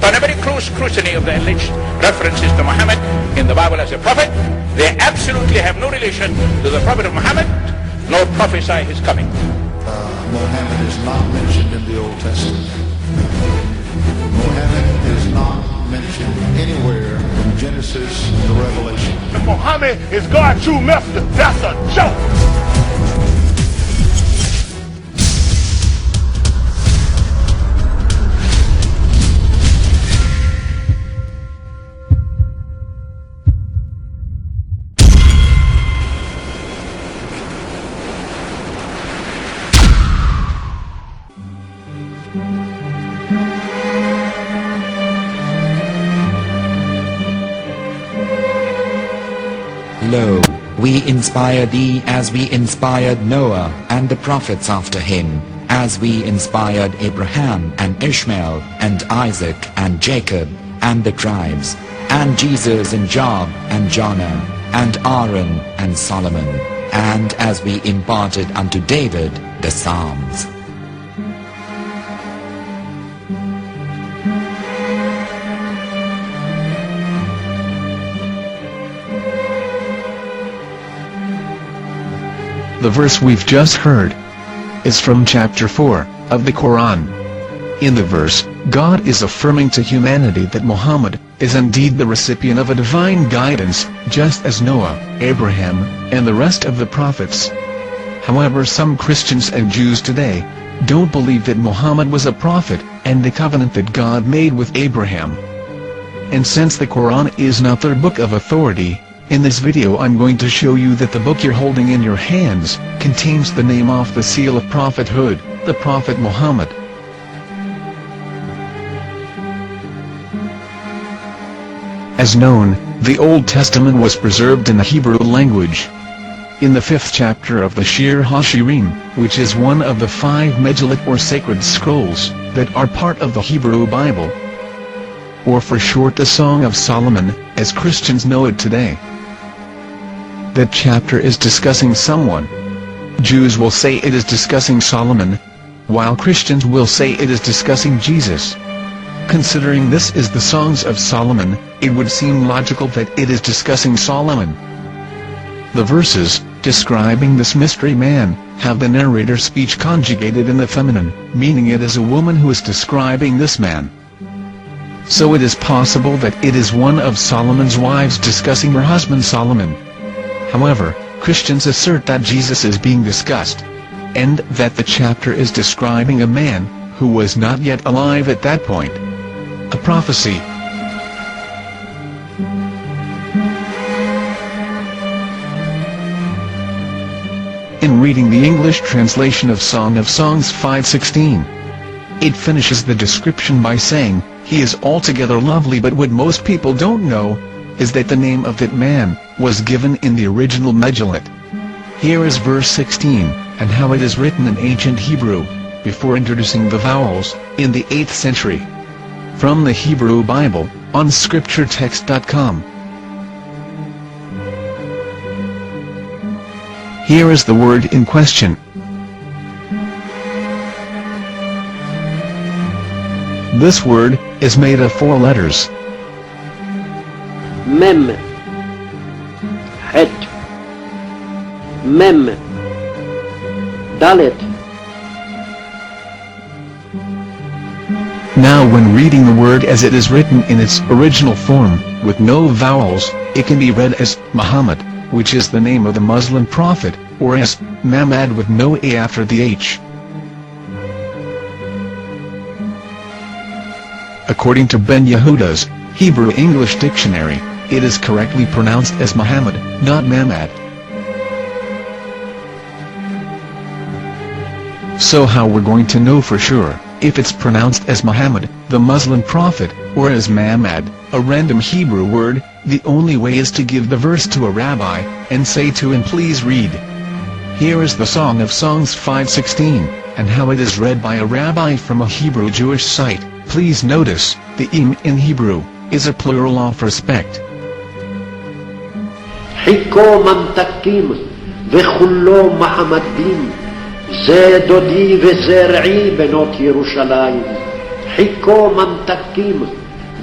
upon a very close scrutiny of the alleged references to Muhammad in the Bible as a prophet, they absolutely have no relation to the prophet of Muhammad, nor prophesy his coming. Muhammad is not mentioned in the Old Testament. Muhammad is not mentioned anywhere from Genesis to Revelation. Muhammad is God's true messenger. That's a joke. Lo, we inspire thee as we inspired Noah and the prophets after him, as we inspired Abraham and Ishmael and Isaac and Jacob and the tribes, and Jesus and Job and Jonah and Aaron and Solomon, and as we imparted unto David the Psalms. The verse we've just heard is from chapter 4 of the Quran. In the verse, God is affirming to humanity that Muhammad is indeed the recipient of a divine guidance, just as Noah, Abraham, and the rest of the prophets. However, some Christians and Jews today don't believe that Muhammad was a prophet and the covenant that God made with Abraham. And since the Quran is not their book of authority, in this video I'm going to show you that the book you're holding in your hands contains the name off the seal of prophethood, the Prophet Muhammad. As known, the Old Testament was preserved in the Hebrew language. In the 5th chapter of the Shir HaShirim, which is one of the 5 Megillat or sacred scrolls that are part of the Hebrew Bible, or for short the Song of Solomon, as Christians know it today. That chapter is discussing someone. Jews will say it is discussing Solomon, while Christians will say it is discussing Jesus. Considering this is the Songs of Solomon, it would seem logical that it is discussing Solomon. The verses, describing this mystery man, have the narrator's speech conjugated in the feminine, meaning it is a woman who is describing this man. So it is possible that it is one of Solomon's wives discussing her husband Solomon. However, Christians assert that Jesus is being discussed, and that the chapter is describing a man who was not yet alive at that point. A prophecy. In reading the English translation of Song of Songs 5:16, it finishes the description by saying, "He is altogether lovely," but what most people don't know is that the name of that man was given in the original Megillat. Here is verse 16, and how it is written in ancient Hebrew, before introducing the vowels, in the 8th century. From the Hebrew Bible, on scripturetext.com. Here is the word in question. This word is made of 4 letters. Mem, Het, Mem, Dalet. Now when reading the word as it is written in its original form, with no vowels, it can be read as Muhammad, which is the name of the Muslim prophet, or as Mamad with no A after the H. According to Ben Yehuda's Hebrew English Dictionary, it is correctly pronounced as Muhammad, not Mamad. So how we're going to know for sure if it's pronounced as Muhammad, the Muslim prophet, or as Mamad, a random Hebrew word? The only way is to give the verse to a rabbi, and say to him, "Please read." Here is the Song of Songs 5:16, and how it is read by a rabbi from a Hebrew Jewish site. Please notice, the im in Hebrew is a plural of respect. חיכו ממתקים וכולו מחמדים, זה דודי וזה רעי בנות ירושלים. חיכו ממתקים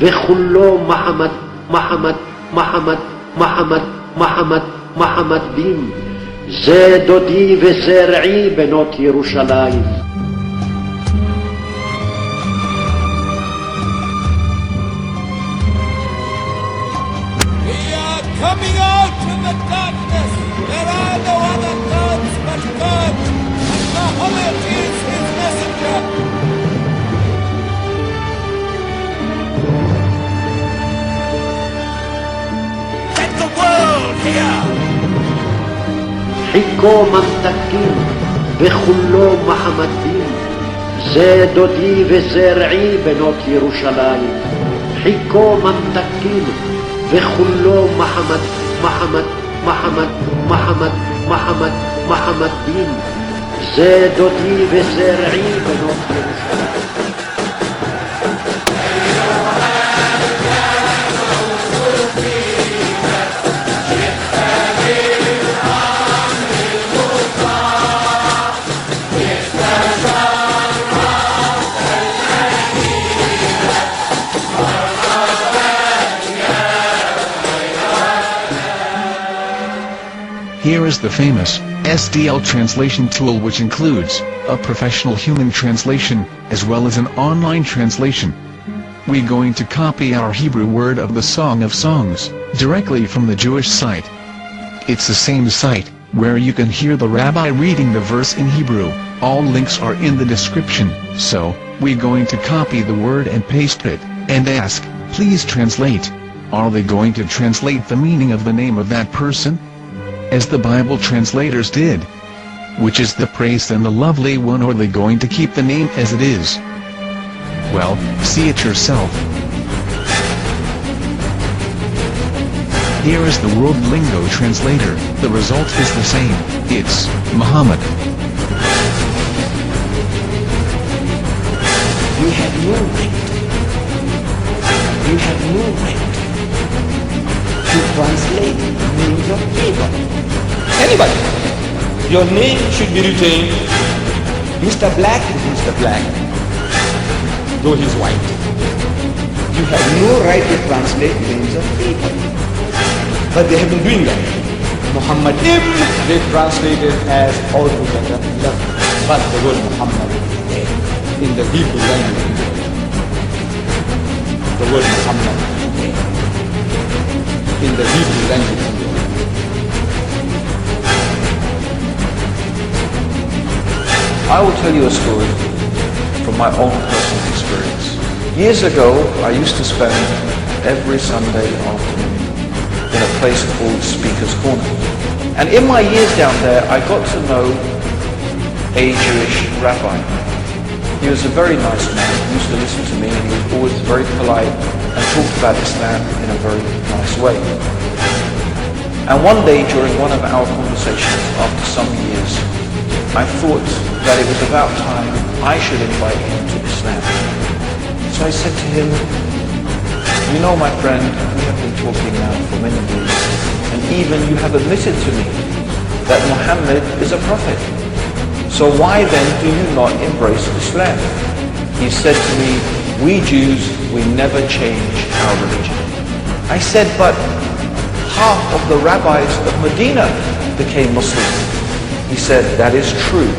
וכולו מחמד, מחמד, מחמד, מחמד, מחמד, מחמד דין. זה דודי וזה רעי בנות ירושלים. Coming out from the darkness, there are no other gods but God, and Muhammad is his messenger. Let the world hear. חיכו ממתקים וכולו מחמד דין. זה דודי וזה רעי בנות ירושלים. חיכו ממתקים וכולו מחמד, מחמד, מחמד, מחמד, מחמד, מחמד דין. זה דודי וזה רעי בנות ירושלים. Here is the famous SDL translation tool, which includes a professional human translation, as well as an online translation. We're going to copy our Hebrew word of the Song of Songs, directly from the Jewish site. It's the same site, where you can hear the rabbi reading the verse in Hebrew. All links are in the description, so, we're going to copy the word and paste it, and ask, please translate. Are they going to translate the meaning of the name of that person? As the Bible translators did. Which is the praised and the lovely one, or are they going to keep the name as it is? Well, see it yourself. Here is the World Lingo Translator. The result is the same. It's Muhammad. You have no right. You have no right to translate names of people. Anybody. Your name should be retained. Mr. Black is Mr. Black, though he's white. You have no right to translate names of people. But they have been doing that. Muhammad they translated as altogether love. But the word Muhammad in the Hebrew language, the word Muhammad in the Hebrew language. I will tell you a story from my own personal experience. Years ago, I used to spend every Sunday afternoon in a place called Speaker's Corner. And in my years down there, I got to know a Jewish rabbi. He was a very nice man. He used to listen to me, and he was always very polite and talked about Islam in a very nice way. And one day during one of our conversations after some years, I thought that it was about time I should invite him to Islam. So I said to him, you know, my friend, we have been talking now for many years, and even you have admitted to me that Muhammad is a prophet. So why then do you not embrace Islam? He said to me, we Jews, we never change our religion. I said, but half of the rabbis of Medina became Muslims. He said, that is true,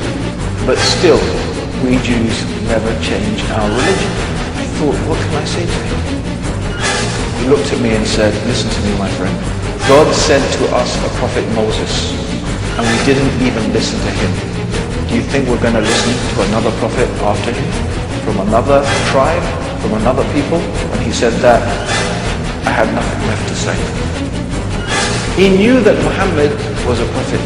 but still, we Jews never change our religion. I thought, what can I say to him? He looked at me and said, listen to me, my friend. God sent to us a prophet Moses, and we didn't even listen to him. Do you think we're going to listen to another prophet after him? From another tribe? From another people? When he said that, I had nothing left to say. He knew that Muhammad was a prophet.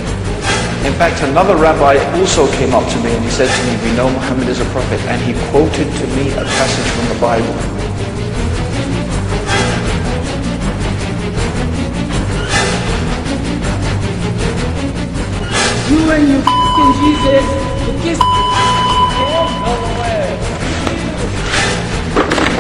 In fact, another rabbi also came up to me and he said to me, we know Muhammad is a prophet, and he quoted to me a passage from the Bible